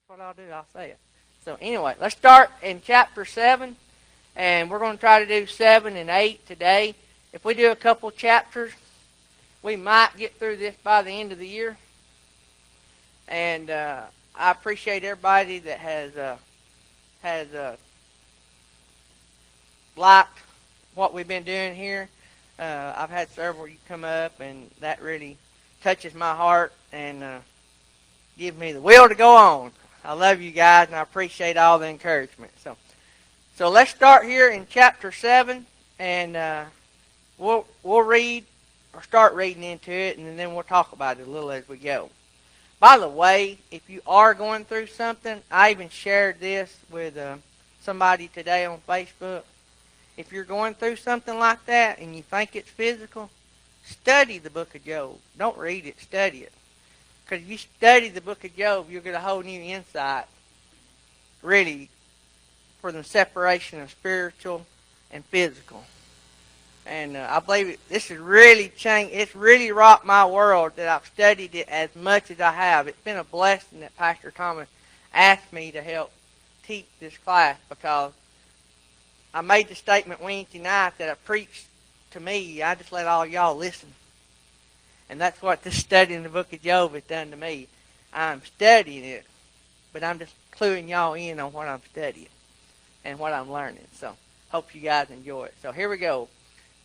What I'll do, I'll say it. So anyway, let's start in chapter 7, and we're going to try to do 7 and 8 today. If we do a couple chapters, we might get through this by the end of the year. And I appreciate everybody that has liked what we've been doing here. I've had several you come up, and that really touches my heart and gives me the will to go on. I love you guys, and I appreciate all the encouragement. So let's start here in chapter 7, and we'll read or start reading into it, and then we'll talk about it a little as we go. By the way, if you are going through something, I even shared this with somebody today on Facebook. If you're going through something like that and you think it's physical, study the book of Job. Don't read it, study it. Because if you study the book of Job, you'll get a whole new insight, really, for the separation of spiritual and physical. And I believe this has really changed. It's really rocked my world that I've studied it as much as I have. It's been a blessing that Pastor Thomas asked me to help teach this class, because I made the statement Wednesday night that I preached to me. I just let all y'all listen. And that's what this studying the book of Job has done to me. I'm studying it, but I'm just cluing y'all in on what I'm studying and what I'm learning. So hope you guys enjoy it. So here we go.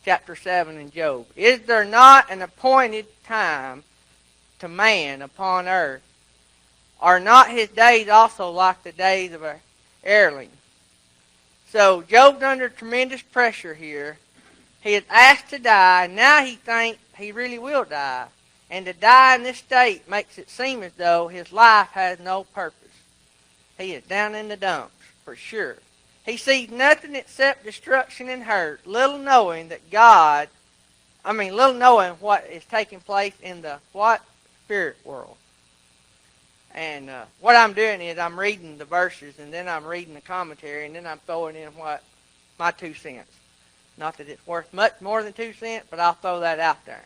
Chapter 7 in Job. Is there not an appointed time to man upon earth? Are not his days also like the days of an heirling? So Job's under tremendous pressure here. He is asked to die, and now he thinks he really will die. And to die in this state makes it seem as though his life has no purpose. He is down in the dumps, for sure. He sees nothing except destruction and hurt, little knowing what is taking place in the spirit world. And what I'm doing is I'm reading the verses, and then I'm reading the commentary, and then I'm throwing in my 2 cents. Not that it's worth much more than 2 cents, but I'll throw that out there.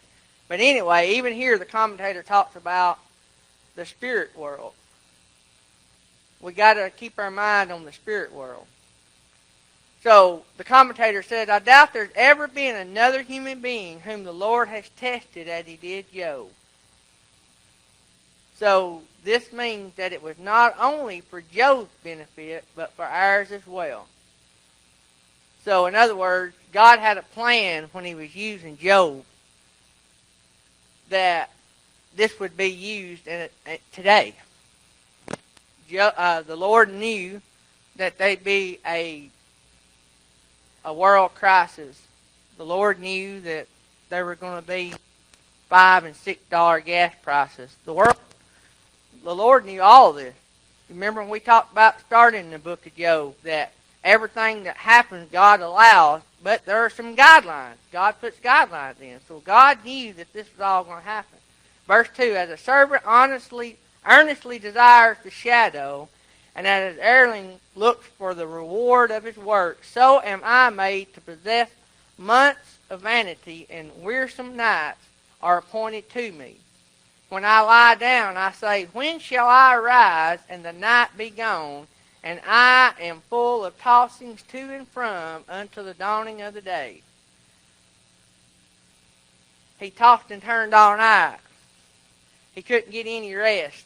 But anyway, even here the commentator talks about the spirit world. We got to keep our mind on the spirit world. So the commentator said, I doubt there's ever been another human being whom the Lord has tested as he did Job. So this means that it was not only for Job's benefit, but for ours as well. So in other words, God had a plan when he was using Job that this would be used today. The Lord knew that there'd be a world crisis. The Lord knew that there were going to be $5 and $6 gas prices. The Lord knew all of this. Remember when we talked about starting the book of Job, that everything that happens God allows, but there are some guidelines. God puts guidelines in. So God knew that this was all going to happen. Verse 2, as a servant earnestly desires the shadow, and as his heirling looks for the reward of his work, so am I made to possess months of vanity, and wearisome nights are appointed to me. When I lie down, I say, when shall I arise, and the night be gone? And I am full of tossings to and from unto the dawning of the day. He tossed and turned all night. He couldn't get any rest.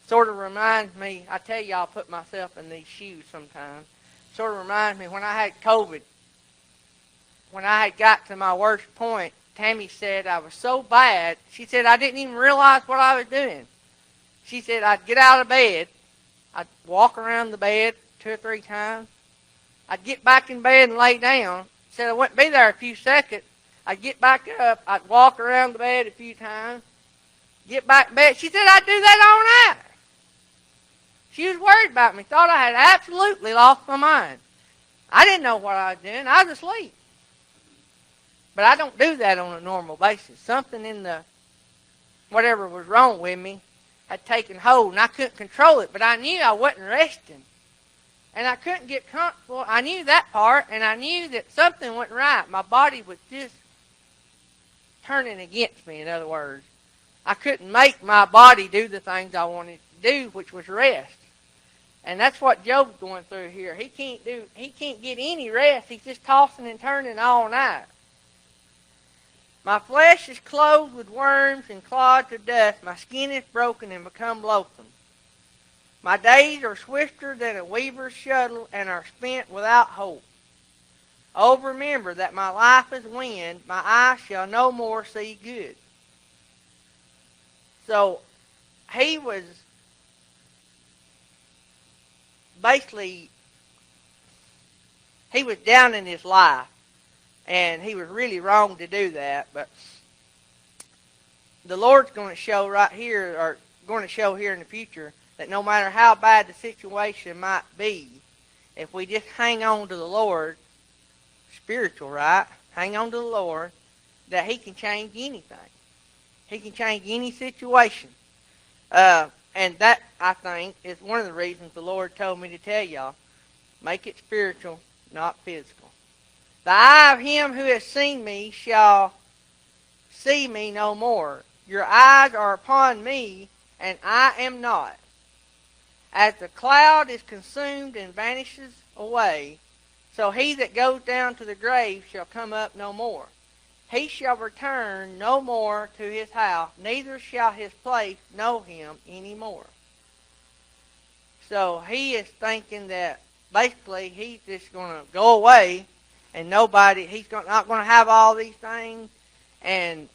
Sort of reminds me, I tell you, I'll put myself in these shoes sometimes. Sort of reminds me when I had COVID. When I had got to my worst point, Tammy said I was so bad. She said I didn't even realize what I was doing. She said I'd get out of bed. I'd walk around the bed 2 or 3 times. I'd get back in bed and lay down. She said I wouldn't be there a few seconds. I'd get back up. I'd walk around the bed a few times. Get back in bed. She said I'd do that all night. She was worried about me. Thought I had absolutely lost my mind. I didn't know what I was doing. I was asleep. But I don't do that on a normal basis. Something in whatever was wrong with me had taken hold, and I couldn't control it, but I knew I wasn't resting. And I couldn't get comfortable. I knew that part, and I knew that something wasn't right. My body was just turning against me, in other words. I couldn't make my body do the things I wanted to do, which was rest. And that's what Job's going through here. He can't get any rest. He's just tossing and turning all night. My flesh is clothed with worms and clods of dust. My skin is broken and become loathsome. My days are swifter than a weaver's shuttle and are spent without hope. Oh, remember that my life is wind. My eyes shall no more see good. So he was basically, he was down in his life. And he was really wrong to do that. But the Lord's going to show right here, or going to show here in the future, that no matter how bad the situation might be, if we just hang on to the Lord, spiritual, right? Hang on to the Lord, that he can change anything. He can change any situation. And that, I think, is one of the reasons the Lord told me to tell y'all, make it spiritual, not physical. The eye of him who has seen me shall see me no more. Your eyes are upon me, and I am not. As the cloud is consumed and vanishes away, so he that goes down to the grave shall come up no more. He shall return no more to his house, neither shall his place know him any more. So he is thinking that basically he's just going to go away, and he's not going to have all these things, and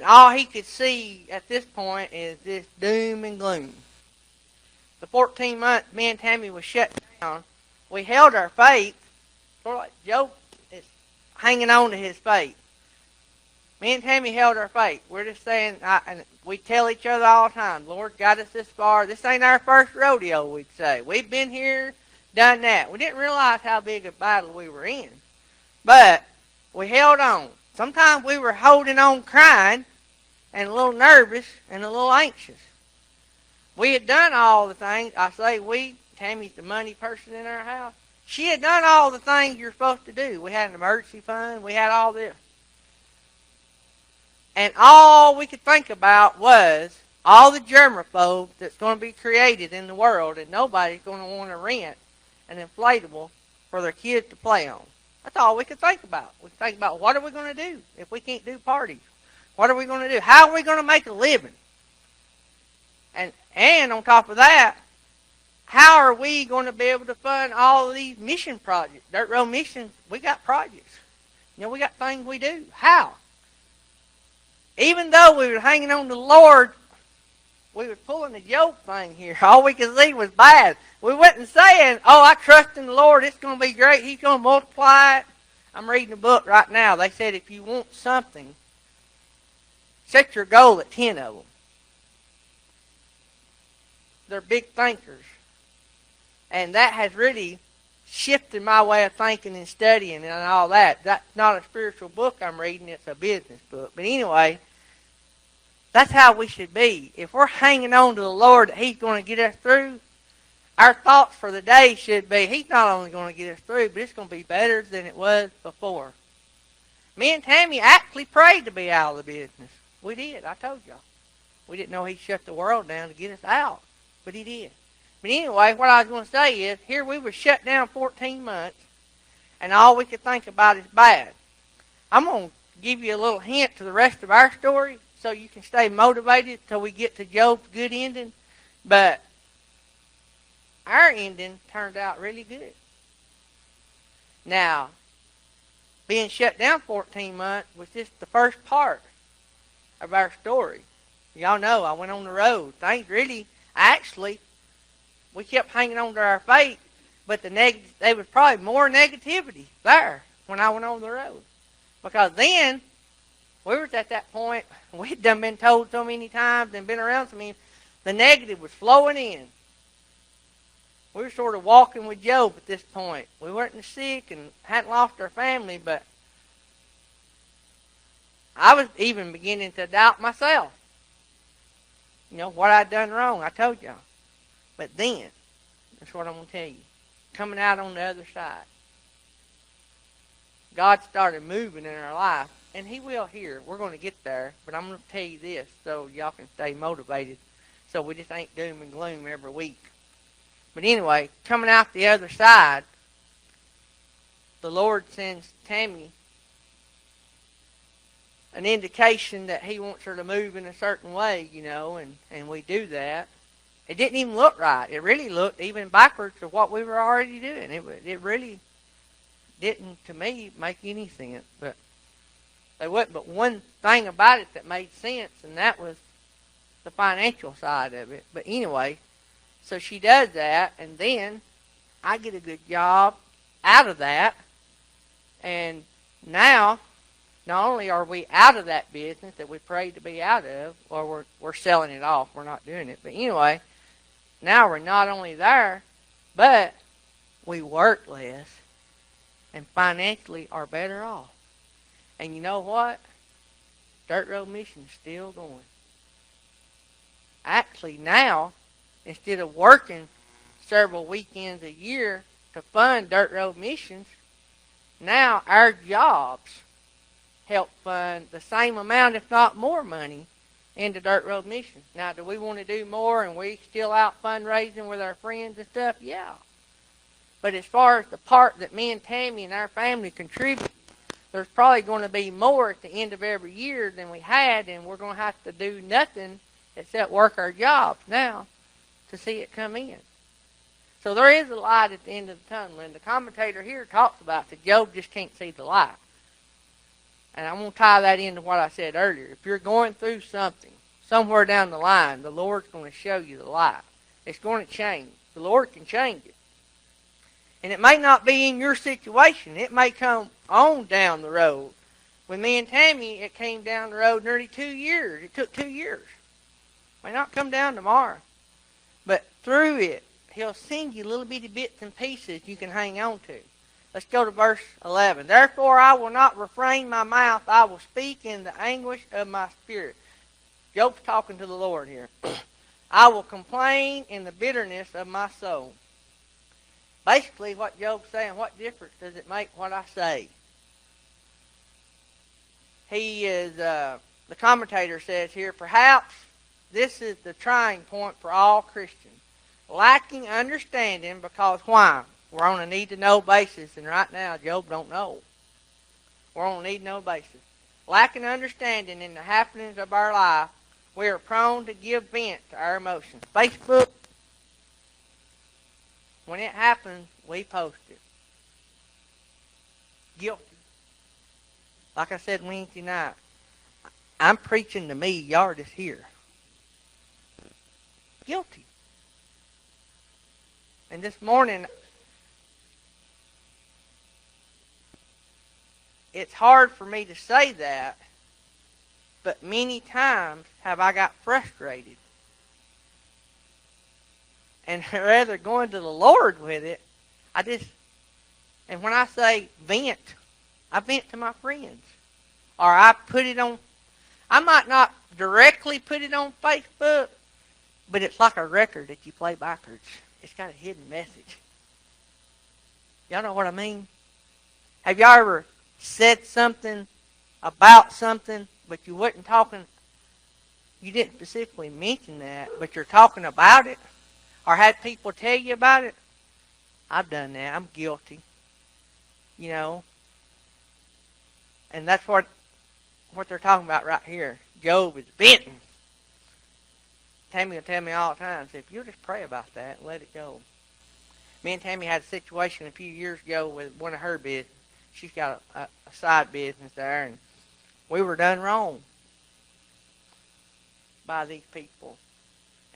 all he could see at this point is this doom and gloom. The 14 months me and Tammy was shut down, we held our faith, sort of like Job is hanging on to his faith. Me and Tammy held our faith. We're just saying, and we tell each other all the time, Lord got us this far. This ain't our first rodeo, we'd say. We've been here, done that. We didn't realize how big a battle we were in. But we held on. Sometimes we were holding on crying and a little nervous and a little anxious. We had done all the things. I say we, Tammy's the money person in our house. She had done all the things you're supposed to do. We had an emergency fund. We had all this. And all we could think about was all the germaphobes that's going to be created in the world, and nobody's going to want to rent an inflatable for their kids to play on. That's all we could think about. We could think about, what are we going to do if we can't do parties? What are we going to do? How are we going to make a living? And on top of that, how are we going to be able to fund all of these mission projects? Dirt Road Missions, we got projects. We got things we do. How? Even though we were hanging on to the Lord, we were pulling the Job thing here. All we could see was bad. We wasn't saying, oh, I trust in the Lord. It's going to be great. He's going to multiply it. I'm reading a book right now. They said if you want something, set your goal at 10 of them. They're big thinkers. And that has really shifted my way of thinking and studying and all that. That's not a spiritual book I'm reading. It's a business book. But anyway, that's how we should be. If we're hanging on to the Lord that he's going to get us through, our thoughts for the day should be, he's not only going to get us through, but it's going to be better than it was before. Me and Tammy actually prayed to be out of the business. We did. I told y'all. We didn't know he'd shut the world down to get us out, but he did. But anyway, what I was going to say is, here we were shut down 14 months, and all we could think about is bad. I'm going to give you a little hint to the rest of our story so you can stay motivated till we get to Job's good ending. But our ending turned out really good. Now, being shut down 14 months was just the first part of our story. Y'all know I went on the road. Things really, actually, we kept hanging on to our faith, but there was probably more negativity there when I went on the road. Because then, we were at that point, we'd done been told so many times and been around so many, the negative was flowing in. We were sort of walking with Job at this point. We weren't sick and hadn't lost our family, but I was even beginning to doubt myself. What I'd done wrong, I told y'all. But then, that's what I'm going to tell you. Coming out on the other side, God started moving in our life, and he will here. We're going to get there, but I'm going to tell you this so y'all can stay motivated so we just ain't doom and gloom every week. But anyway, coming out the other side, the Lord sends Tammy an indication that He wants her to move in a certain way, and we do that. It didn't even look right. It really looked even backwards to what we were already doing. It really didn't, to me, make any sense. But there wasn't but one thing about it that made sense, and that was the financial side of it. But anyway, so she does that, and then I get a good job out of that. And now, not only are we out of that business that we prayed to be out of, or we're selling it off, we're not doing it. But anyway, now we're not only there, but we work less and financially are better off. And you know what? Dirt Road Mission's still going. Actually, now, instead of working several weekends a year to fund Dirt Road Missions, now our jobs help fund the same amount, if not more money, into Dirt Road Missions. Now, do we want to do more and we still out fundraising with our friends and stuff? Yeah. But as far as the part that me and Tammy and our family contribute, there's probably going to be more at the end of every year than we had, and we're going to have to do nothing except work our jobs now to see it come in. So there is a light at the end of the tunnel, and the commentator here talks about that Job just can't see the light. And I'm going to tie that into what I said earlier. If you're going through something, somewhere down the line, the Lord's going to show you the light. It's going to change. The Lord can change it. And it may not be in your situation. It may come on down the road. With me and Tammy, it came down the road nearly 2 years. It took 2 years. It may not come down tomorrow. But through it, He'll send you little bitty bits and pieces you can hang on to. Let's go to verse 11. Therefore I will not refrain my mouth. I will speak in the anguish of my spirit. Job's talking to the Lord here. I will complain in the bitterness of my soul. Basically, what Job's saying, what difference does it make what I say? He is, the commentator says here, perhaps this is the trying point for all Christians. Lacking understanding, because why? We're on a need-to-know basis, and right now, Job don't know. We're on a need-to-know basis. Lacking understanding in the happenings of our life, we are prone to give vent to our emotions. Facebook, when it happens, we post it. Guilty. Like I said Wednesday night, I'm preaching to me, y'all are just here. Guilty. And this morning, it's hard for me to say that, but many times have I got frustrated. And rather going to the Lord with it, and when I say vent, I vent to my friends. Or I put it on, I might not directly put it on Facebook, but it's like a record that you play backwards. It's got a hidden message. Y'all know what I mean? Have y'all ever said something about something, but you wasn't talking, you didn't specifically mention that, but you're talking about it? Or had people tell you about it? I've done that. I'm guilty. And that's what they're talking about right here. Job is venting. Tammy will tell me all the time, if you'll just pray about that and let it go. Me and Tammy had a situation a few years ago with one of her business. She's got a side business there, and we were done wrong by these people.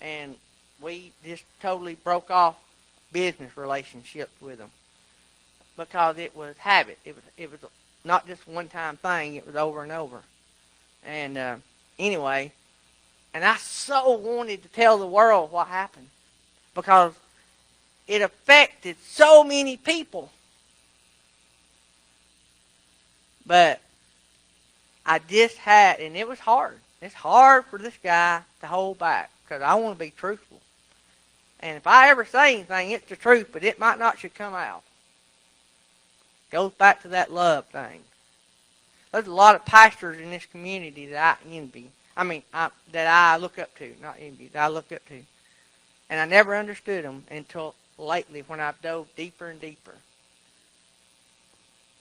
And we just totally broke off business relationships with them because it was habit. It was not just one-time thing. It was over and over. And anyway, and I so wanted to tell the world what happened because it affected so many people. But I just had, and it was hard. It's hard for this guy to hold back because I want to be truthful. And if I ever say anything, it's the truth, but it might not should come out. Goes back to that love thing. There's a lot of pastors in this community that I envy. That I look up to, not envy, that I look up to. And I never understood them until lately when I've dove deeper and deeper.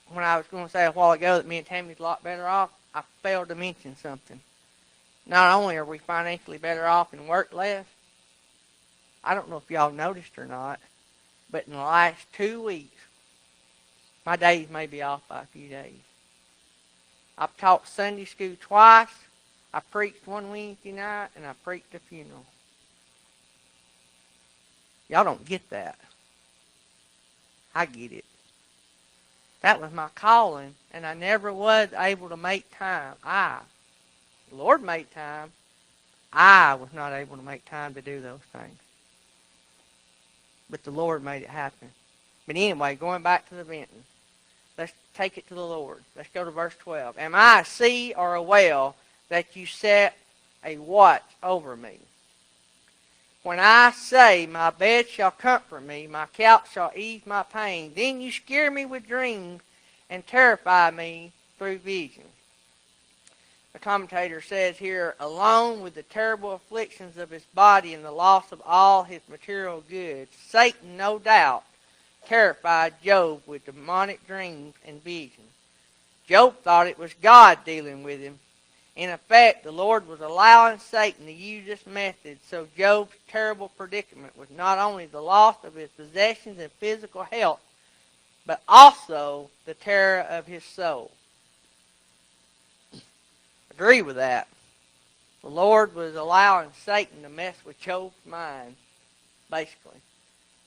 When I was going to say a while ago that me and Tammy's a lot better off, I failed to mention something. Not only are we financially better off and work less, I don't know if y'all noticed or not, but in the last 2 weeks, my days may be off by a few days. I've taught Sunday school twice. I preached one Wednesday night, and I preached a funeral. Y'all don't get that. I get it. That was my calling, and I never was able to make time. The Lord made time. I was not able to make time to do those things. But the Lord made it happen. But anyway, going back to the venting. Let's take it to the Lord. Let's go to verse 12. Am I a sea or a whale that you set a watch over me? When I say, my bed shall comfort me, my couch shall ease my pain, then you scare me with dreams and terrify me through visions. The commentator says here, along with the terrible afflictions of his body and the loss of all his material goods, Satan, no doubt, terrified Job with demonic dreams and visions. Job thought it was God dealing with him. In effect, the Lord was allowing Satan to use this method, so Job's terrible predicament was not only the loss of his possessions and physical health, but also the terror of his soul. Agree with that. The Lord was allowing Satan to mess with Job's mind, basically.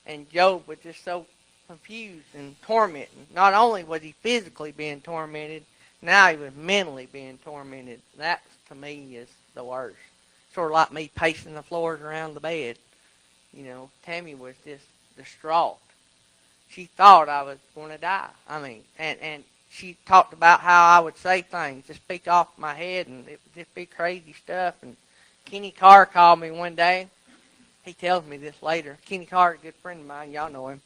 And Job was just so confused and tormented. Not only was he physically being tormented, now he was mentally being tormented. That, to me, is the worst. Sort of like me pacing the floors around the bed. You know, Tammy was just distraught. She thought I was going to die. And she talked about how I would say things, just speak off my head, and it would just be crazy stuff. And Kenny Carr called me one day. He tells me this later. Kenny Carr is a good friend of mine. Y'all know him.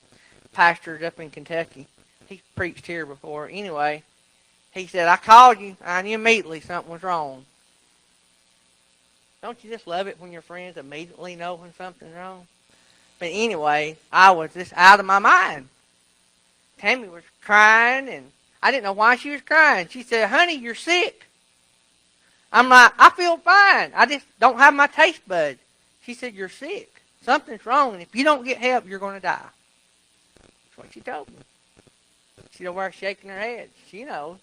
Pastors up in Kentucky. He's preached here before. Anyway, he said, I called you. I knew immediately something was wrong. Don't you just love it when your friends immediately know when something's wrong? But anyway, I was just out of my mind. Tammy was crying, and I didn't know why she was crying. She said, honey, you're sick. I'm like, I feel fine. I just don't have my taste buds. She said, you're sick. Something's wrong, and if you don't get help, you're going to die. That's what she told me. She's over there shaking her head. She knows.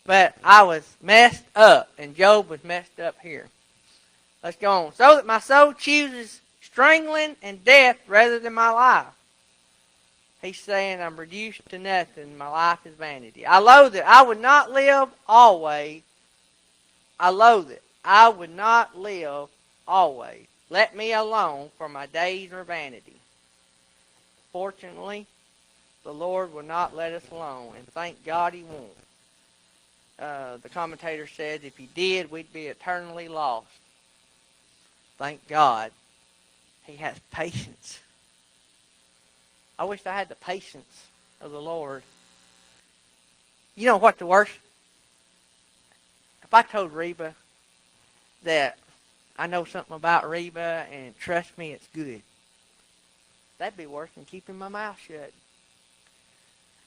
But I was messed up, and Job was messed up here. Let's go on. So that my soul chooses strangling and death rather than my life. He's saying I'm reduced to nothing. My life is vanity. I loathe it. I would not live always. I loathe it. I would not live always. Let me alone, for my days are vanity. Fortunately, the Lord will not let us alone, and thank God he won't. The commentator says if he did, we'd be eternally lost. Thank God he has patience. I wish I had the patience of the Lord. You know what the worst? If I told Reba that I know something about Reba and trust me, it's good, that'd be worse than keeping my mouth shut.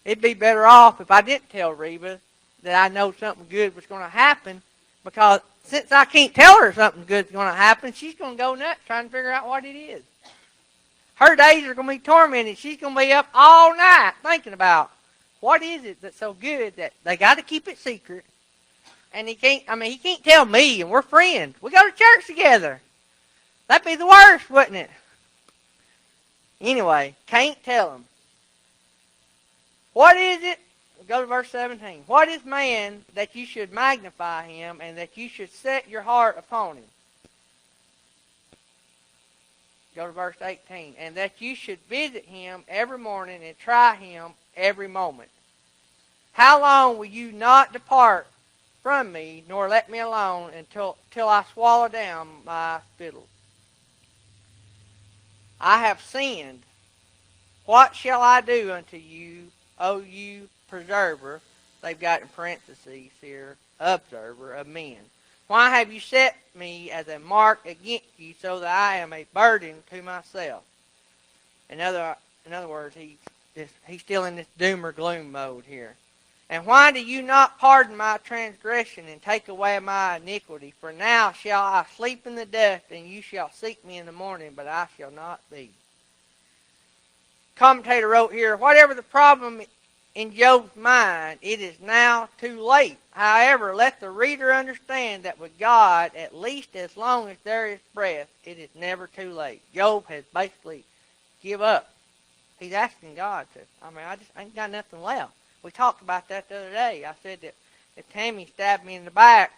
It'd be better off if I didn't tell Reba that I know something good was going to happen, because since I can't tell her something good's going to happen, she's going to go nuts trying to figure out what it is. Her days are going to be tormented. She's going to be up all night thinking about what is it that's so good that they got to keep it secret. And he can't tell me, and we're friends. We go to church together. That'd be the worst, wouldn't it? Anyway, can't tell him. What is it? Go to verse 17. What is man that you should magnify him, and that you should set your heart upon him? Go to verse 18. And that you should visit him every morning and try him every moment. How long will you not depart from me, nor let me alone till I swallow down my spittle? I have sinned. What shall I do unto you, O you preserver? They've got in parentheses here, observer of men. Why have you set me as a mark against you, so that I am a burden to myself? In other words, he's still in this doom or gloom mode here. And why do you not pardon my transgression and take away my iniquity? For now shall I sleep in the dust, and you shall seek me in the morning, but I shall not be. Commentator wrote here, whatever the problem in Job's mind, it is now too late. However, let the reader understand that with God, at least as long as there is breath, it is never too late. Job has basically give up. He's asking God to. I just ain't got nothing left. We talked about that the other day. I said that if Tammy stabbed me in the back,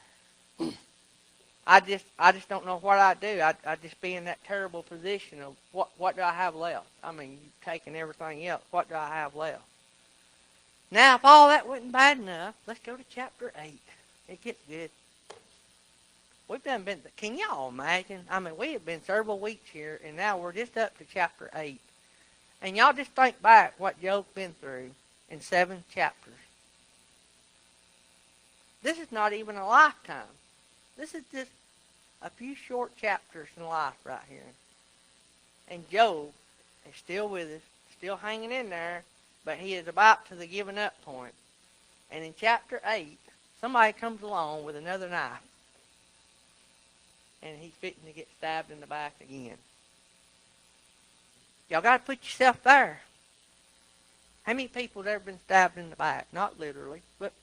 I just don't know what I'd do. I'd just be in that terrible position of what do I have left? You've taken everything else. What do I have left? Now, if all that wasn't bad enough, let's go to chapter 8. It gets good. Can y'all imagine? We have been several weeks here, and now we're just up to chapter 8. And y'all just think back what Job's been through in 7 chapters. This is not even a lifetime. This is just a few short chapters in life right here. And Job is still with us, still hanging in there, but he is about to the giving up point. And in chapter 8, somebody comes along with another knife. And he's fitting to get stabbed in the back again. Y'all got to put yourself there. How many people have ever been stabbed in the back? Not literally, but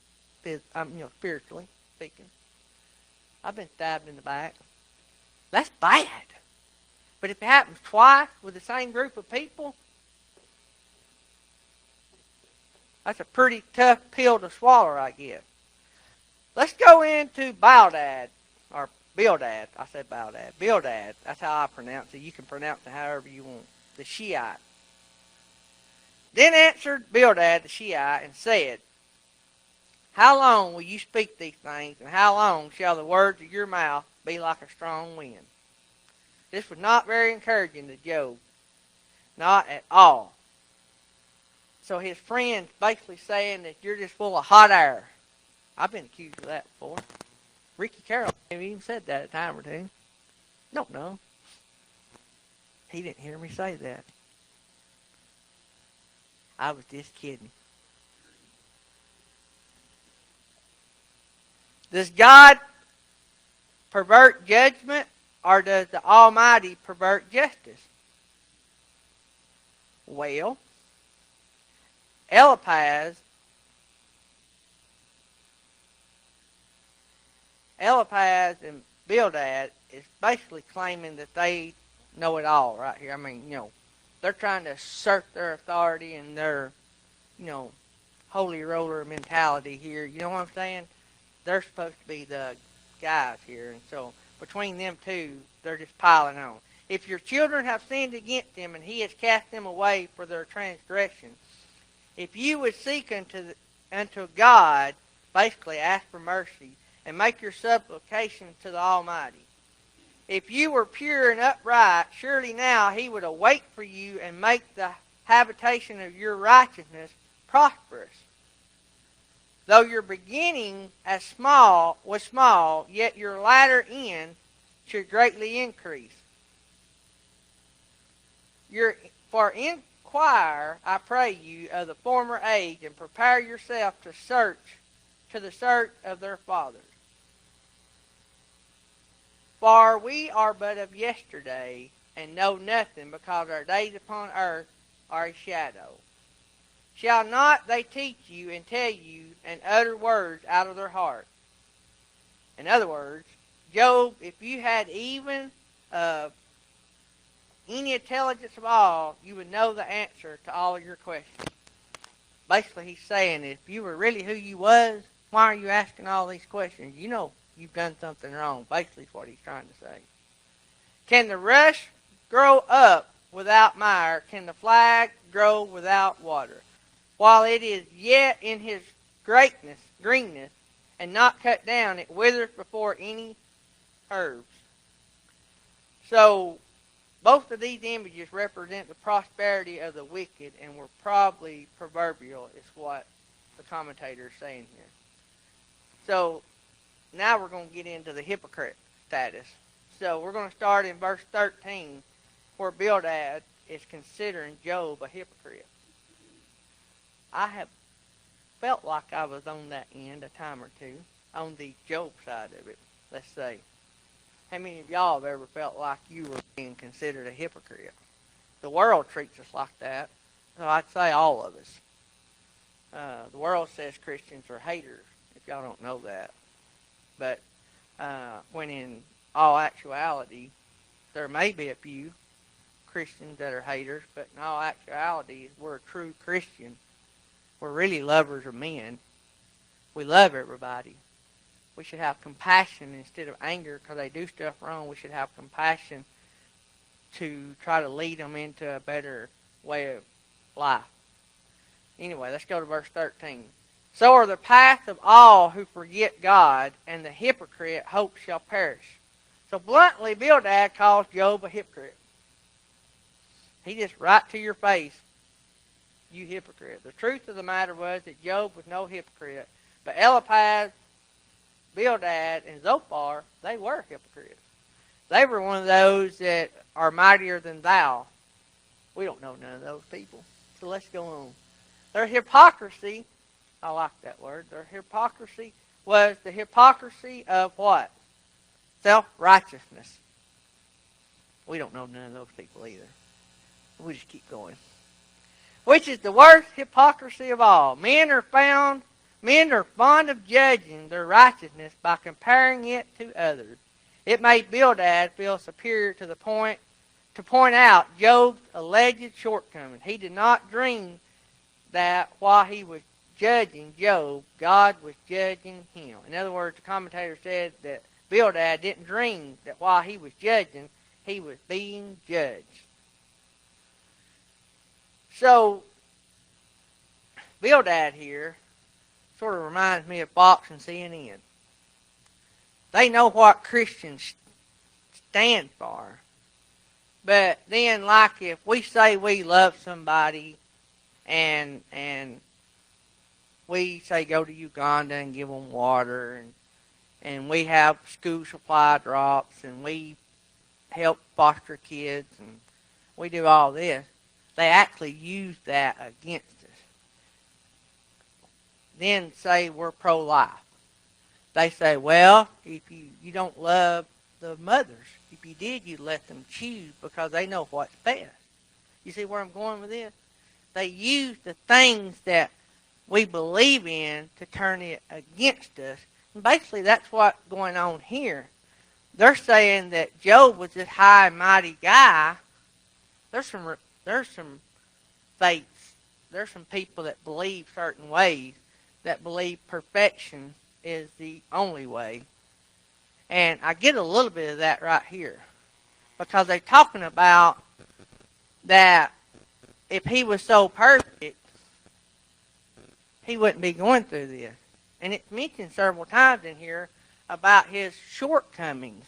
spiritually speaking. I've been stabbed in the back. That's bad. But if it happens twice with the same group of people, that's a pretty tough pill to swallow, I guess. Let's go into Bildad, or Bildad. I said Bildad. Bildad. That's how I pronounce it. You can pronounce it however you want. The Shiite. Then answered Bildad the Shiite and said, how long will you speak these things, and how long shall the words of your mouth be like a strong wind? This was not very encouraging to Job. Not at all. So his friend's basically saying that you're just full of hot air. I've been accused of that before. Ricky Carroll even said that a time or two. Don't know. He didn't hear me say that. I was just kidding. Does God pervert judgment, or does the Almighty pervert justice? Well, Eliphaz and Bildad is basically claiming that they know it all right here. They're trying to assert their authority and their, holy roller mentality here. You know what I'm saying? They're supposed to be the guys here. And so between them two, they're just piling on. If your children have sinned against them and he has cast them away for their transgression, if you would seek unto God, basically ask for mercy, and make your supplication to the Almighty. If you were pure and upright, surely now he would await for you and make the habitation of your righteousness prosperous. Though your beginning was small, yet your latter end should greatly increase. For inquire, I pray you, of the former age, and prepare yourself to the search of their fathers. For we are but of yesterday, and know nothing, because our days upon earth are a shadow. Shall not they teach you and tell you and utter words out of their heart? In other words, Job, if you had even any intelligence of all, you would know the answer to all of your questions. Basically, he's saying, if you were really who you was, why are you asking all these questions? You know you've done something wrong. Basically, is what he's trying to say. Can the rush grow up without mire? Can the flag grow without water? While it is yet in his greenness, and not cut down, it withers before any herbs. So, both of these images represent the prosperity of the wicked, and were probably proverbial, is what the commentator is saying here. So, now we're going to get into the hypocrite status. So, we're going to start in verse 13, where Bildad is considering Job a hypocrite. I have felt like I was on that end a time or two, on the Job side of it, let's say. How many of y'all have ever felt like you were being considered a hypocrite? The world treats us like that, so I'd say all of us. The world says Christians are haters, if y'all don't know that. But when in all actuality, there may be a few Christians that are haters, but in all actuality, if we're a true Christian, we're really lovers of men. We love everybody. We should have compassion instead of anger because they do stuff wrong. We should have compassion to try to lead them into a better way of life. Anyway, let's go to verse 13. So are the path of all who forget God, and the hypocrite hope shall perish. So bluntly, Bildad calls Job a hypocrite. He just right to your face, you hypocrite. The truth of the matter was that Job was no hypocrite, but Eliphaz, Bildad, and Zophar, they were hypocrites. They were one of those that are mightier than thou. We don't know none of those people. So let's go on. Their hypocrisy, I like that word, their hypocrisy was the hypocrisy of what? Self-righteousness. We don't know none of those people either. We just keep going. Which is the worst hypocrisy of all. Men are fond of judging their righteousness by comparing it to others. It made Bildad feel superior to the point to point out Job's alleged shortcomings. He did not dream that while he was judging Job, God was judging him. In other words, the commentator said that Bildad didn't dream that while he was judging, he was being judged. So, Bildad here sort of reminds me of Fox and CNN. They know what Christians stand for. But then, like if we say we love somebody and we say go to Uganda and give them water and we have school supply drops and we help foster kids and we do all this, they actually use that against us. Then say we're pro-life. They say, well, if you don't love the mothers, if you did, you'd let them choose because they know what's best. You see where I'm going with this? They use the things that we believe in to turn it against us. And basically, that's what's going on here. They're saying that Job was this high and mighty guy. There's some faiths. There's some people that believe certain ways, that believe perfection is the only way. And I get a little bit of that right here. Because they're talking about that if he was so perfect, he wouldn't be going through this. And it's mentioned several times in here about his shortcomings.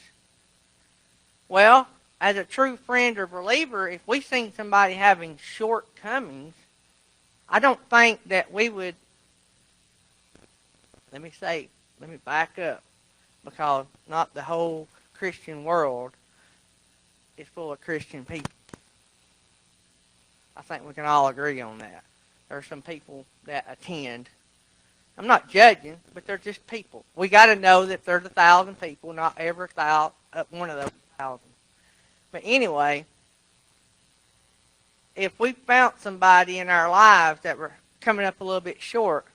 Well, as a true friend or believer, if we see somebody having shortcomings, I don't think that we would, let me back up, because not the whole Christian world is full of Christian people. I think we can all agree on that. There are some people that attend. I'm not judging, but they're just people. We got to know that there's 1,000 people, not every one of those 1,000. But anyway, if we found somebody in our lives that were coming up a little bit short,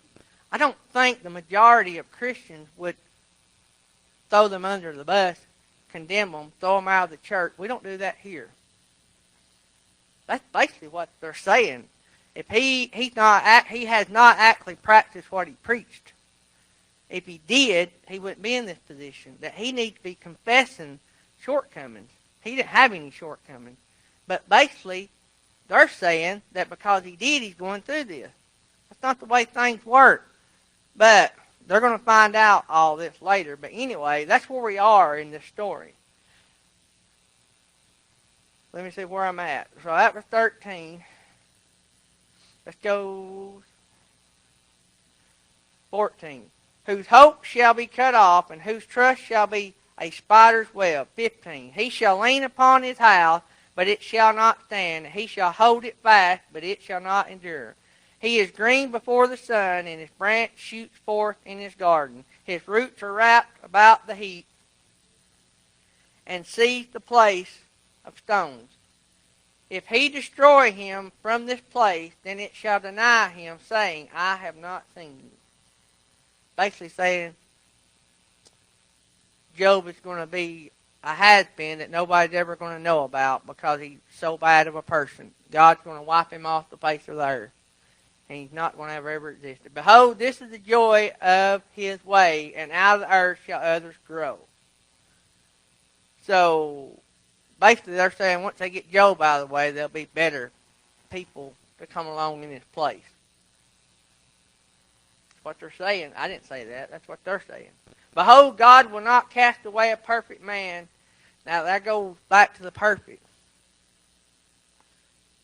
I don't think the majority of Christians would throw them under the bus, condemn them, throw them out of the church. We don't do that here. That's basically what they're saying. If he has not actually practiced what he preached. If he did, he wouldn't be in this position. That he needs to be confessing shortcomings. He didn't have any shortcomings. But basically, they're saying that because he did, he's going through this. That's not the way things work. But they're going to find out all this later. But anyway, that's where we are in this story. Let me see where I'm at. So that was 13. Let's go 14. Whose hope shall be cut off, and whose trust shall be a spider's web. 15. He shall lean upon his house, but it shall not stand. He shall hold it fast, but it shall not endure. He is green before the sun, and his branch shoots forth in his garden. His roots are wrapped about the heap, and seize the place of stones. If he destroy him from this place, then it shall deny him, saying, I have not seen you. Basically saying, Job is going to be a has-been that nobody's ever going to know about because he's so bad of a person. God's going to wipe him off the face of the earth. And he's not going to have ever existed. Behold, this is the joy of his way, and out of the earth shall others grow. So, basically they're saying once they get Job out of the way, there'll be better people to come along in his place. That's what they're saying. I didn't say that. That's what they're saying. Behold, God will not cast away a perfect man. Now, that goes back to the perfect.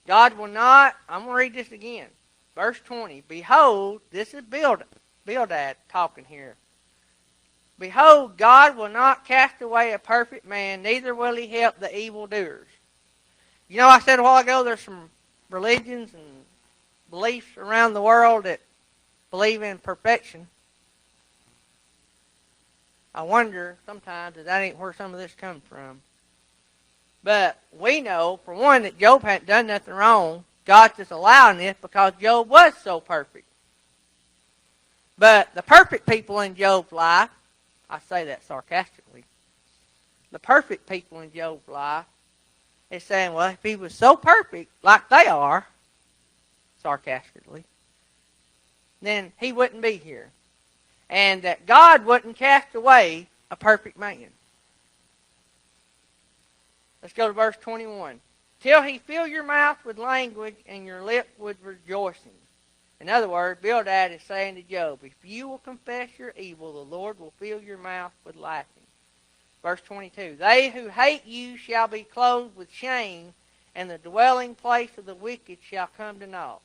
God will not, I'm going to read this again. Verse 20, behold, this is Bildad talking here. Behold, God will not cast away a perfect man, neither will he help the evildoers. You know, I said a while ago there's some religions and beliefs around the world that believe in perfection. I wonder sometimes if that ain't where some of this comes from. But we know, for one, that Job hadn't done nothing wrong. God's just allowing this because Job was so perfect. But the perfect people in Job's life, I say that sarcastically, the perfect people in Job's life is saying, well, if he was so perfect, like they are, sarcastically, then he wouldn't be here. And that God wouldn't cast away a perfect man. Let's go to verse 21. Till he fill your mouth with language and your lip with rejoicing. In other words, Bildad is saying to Job, if you will confess your evil, the Lord will fill your mouth with laughing. Verse 22. They who hate you shall be clothed with shame, and the dwelling place of the wicked shall come to naught.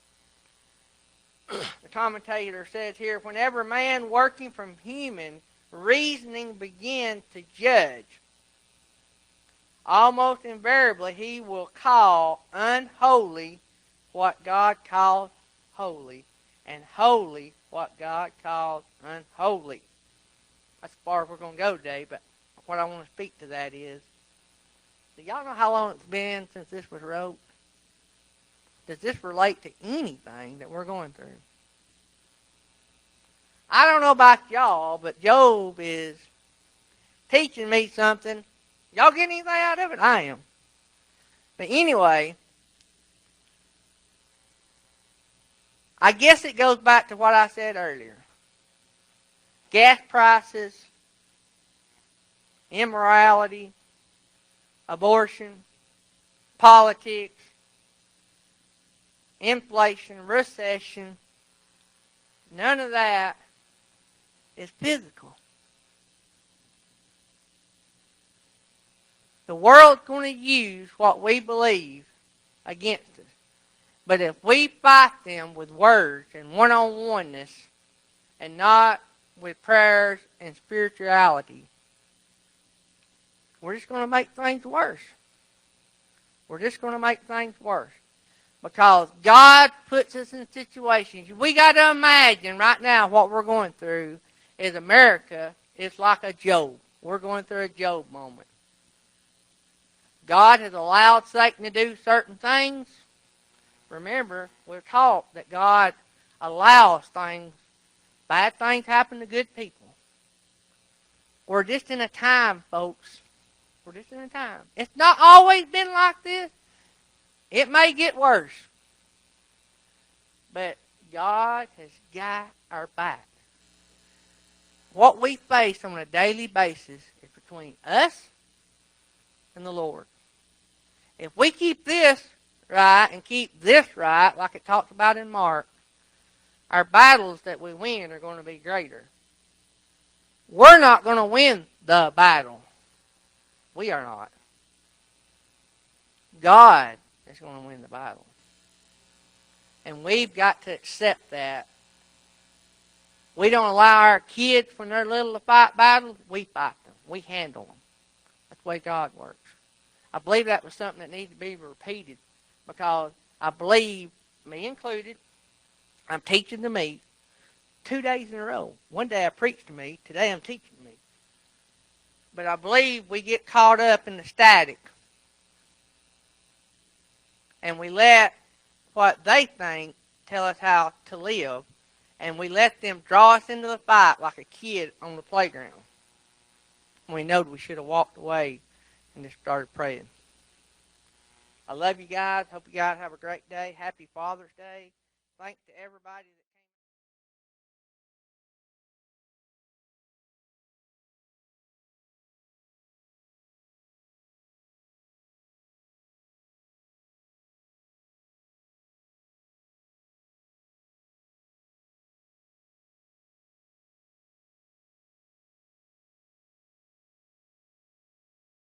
The commentator says here, whenever man working from human reasoning begins to judge, almost invariably he will call unholy what God calls holy, and holy what God calls unholy. That's as far as we're going to go today, but what I want to speak to that is, do y'all know how long it's been since this was wrote? Does this relate to anything that we're going through? I don't know about y'all, but Job is teaching me something. Y'all get anything out of it? I am. But anyway, I guess it goes back to what I said earlier. Gas prices, immorality, abortion, politics, inflation, recession, none of that is physical. The world's going to use what we believe against us. But if we fight them with words and one-on-oneness and not with prayers and spirituality, we're just going to make things worse. We're just going to make things worse. Because God puts us in situations. We got to imagine right now what we're going through is America is like a Job. We're going through a Job moment. God has allowed Satan to do certain things. Remember, we're taught that God allows things, bad things happen to good people. We're just in a time, folks. We're just in a time. It's not always been like this. It may get worse. But God has got our back. What we face on a daily basis is between us and the Lord. If we keep this right and keep this right, like it talks about in Mark, our battles that we win are going to be greater. We're not going to win the battle. We are not. God is going to win the battle. And we've got to accept that. We don't allow our kids, when they're little, to fight battles. We fight them. We handle them. That's the way God works. I believe that was something that needed to be repeated because I believe, me included, I'm teaching the meat 2 days in a row. One day I preached to me, today I'm teaching me. But I believe we get caught up in the static and we let what they think tell us how to live, and we let them draw us into the fight like a kid on the playground. We know we should have walked away and just started praying. I love you guys. Hope you guys have a great day. Happy Father's Day. Thanks to everybody that